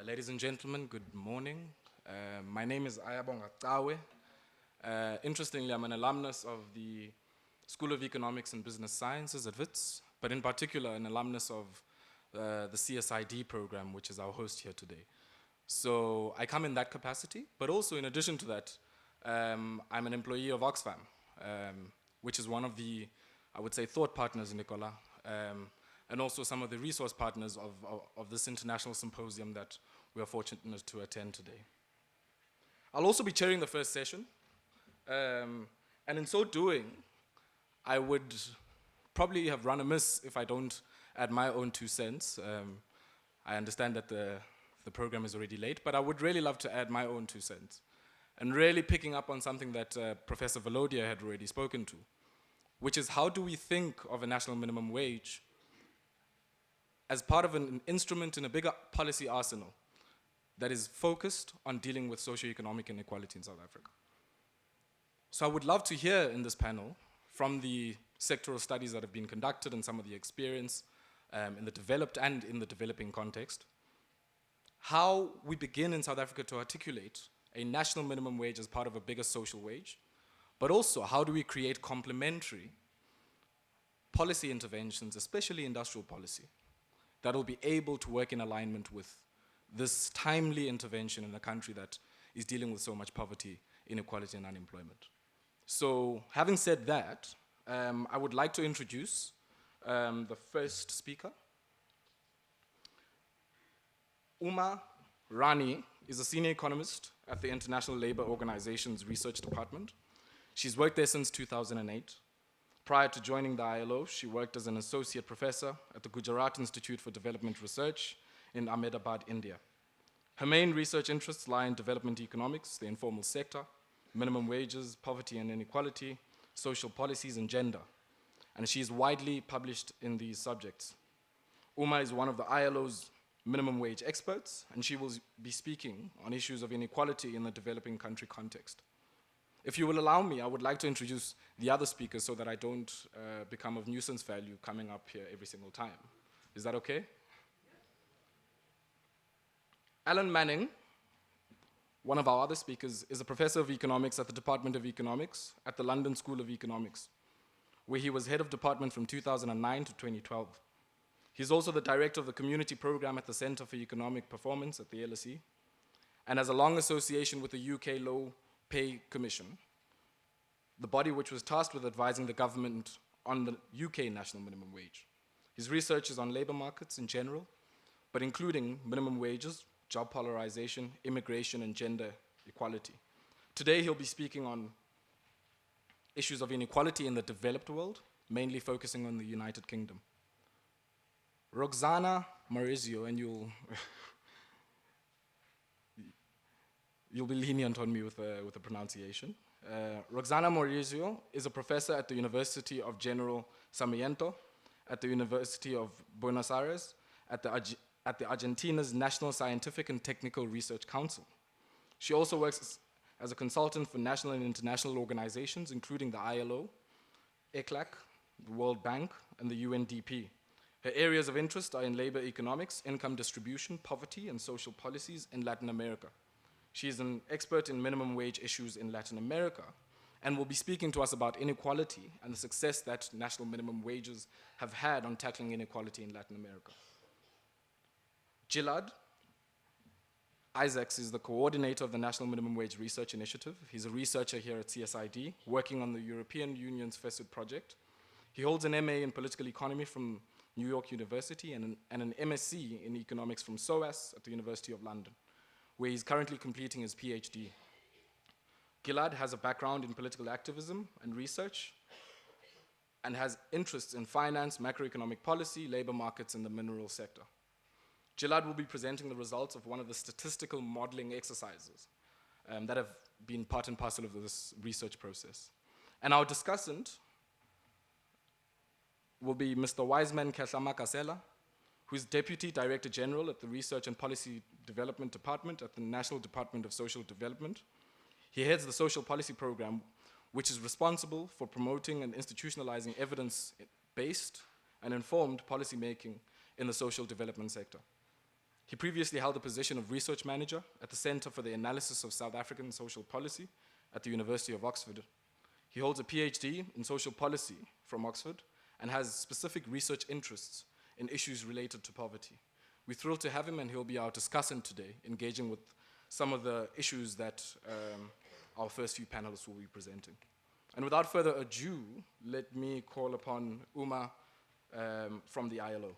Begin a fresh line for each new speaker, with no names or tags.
Ladies and gentlemen, good morning. My name is Ayabonga Cawe. Interestingly, I'm an alumnus of the School of Economics and Business Sciences at WITS, but in particular an alumnus of the CSID program, which is our host here today. So I come in that capacity, but also in addition to that, I'm an employee of Oxfam, which is one of the, I would say, thought partners in Nicola, and also some of the resource partners of this international symposium that we are fortunate to attend today. I'll also be chairing the first session, and in so doing, I would probably have run amiss if I don't add my own 2 cents. I understand that the program is already late, but I would really love to add my own 2 cents. And really picking up on something that Professor Valodia had already spoken to, which is how do we think of a national minimum wage as part of an instrument in a bigger policy arsenal that is focused on dealing with socioeconomic inequality in South Africa. So I would love to hear in this panel from the sectoral studies that have been conducted and some of the experience in the developed and in the developing context, how we begin in South Africa to articulate a national minimum wage as part of a bigger social wage, but also how do we create complementary policy interventions, especially industrial policy, that will be able to work in alignment with this timely intervention in a country that is dealing with so much poverty, inequality, and unemployment. So having said that, I would like to introduce the first speaker. Uma Rani is a senior economist at the International Labour Organization's Research Department. She's worked there since 2008. Prior to joining the ILO, she worked as an associate professor at the Gujarat Institute for Development Research in Ahmedabad, India. Her main research interests lie in development economics, the informal sector, minimum wages, poverty and inequality, social policies, and gender. And she is widely published in these subjects. Uma is one of the ILO's minimum wage experts, and she will be speaking on issues of inequality in the developing country context. If you will allow me, I would like to introduce the other speakers so that I don't become of nuisance value coming up here every single time. Is that okay? Alan Manning, one of our other speakers, is a professor of economics at the Department of Economics at the London School of Economics, where he was head of department from 2009 to 2012. He's also the director of the community program at the Center for Economic Performance at the LSE, and has a long association with the UK Low Pay Commission, the body which was tasked with advising the government on the UK national minimum wage. His research is on labor markets in general, but including minimum wages, job polarization, immigration, and gender equality. Today he'll be speaking on issues of inequality in the developed world, mainly focusing on the United Kingdom. Roxana Maurizio, and you'll be lenient on me with the pronunciation. Roxana Maurizio is a professor at the University of General Sarmiento, at the University of Buenos Aires, at the Argentina's National Scientific and Technical Research Council. She also works as a consultant for national and international organizations, including the ILO, ECLAC, the World Bank, and the UNDP. Her areas of interest are in labor economics, income distribution, poverty, and social policies in Latin America. She is an expert in minimum wage issues in Latin America and will be speaking to us about inequality and the success that national minimum wages have had on tackling inequality in Latin America. Gilad Isaacs is the coordinator of the National Minimum Wage Research Initiative. He's a researcher here at CSID, working on the European Union's FESUD project. He holds an MA in political economy from New York University and an MSc in economics from SOAS at the University of London, where he's currently completing his PhD. Gilad has a background in political activism and research and has interests in finance, macroeconomic policy, labor markets, and the mineral sector. Gilad will be presenting the results of one of the statistical modeling exercises that have been part and parcel of this research process. And our discussant will be Mr. Wiseman Kehlama Kasela, who is Deputy Director General at the Research and Policy Development Department at the National Department of Social Development. He heads the Social Policy Program, which is responsible for promoting and institutionalizing evidence-based and informed policymaking in the social development sector. He previously held the position of research manager at the Center for the Analysis of South African Social Policy at the University of Oxford. He holds a PhD in social policy from Oxford and has specific research interests in issues related to poverty. We're thrilled to have him, and he'll be our discussant today, engaging with some of the issues that our first few panelists will be presenting. And without further ado, let me call upon Uma from the ILO.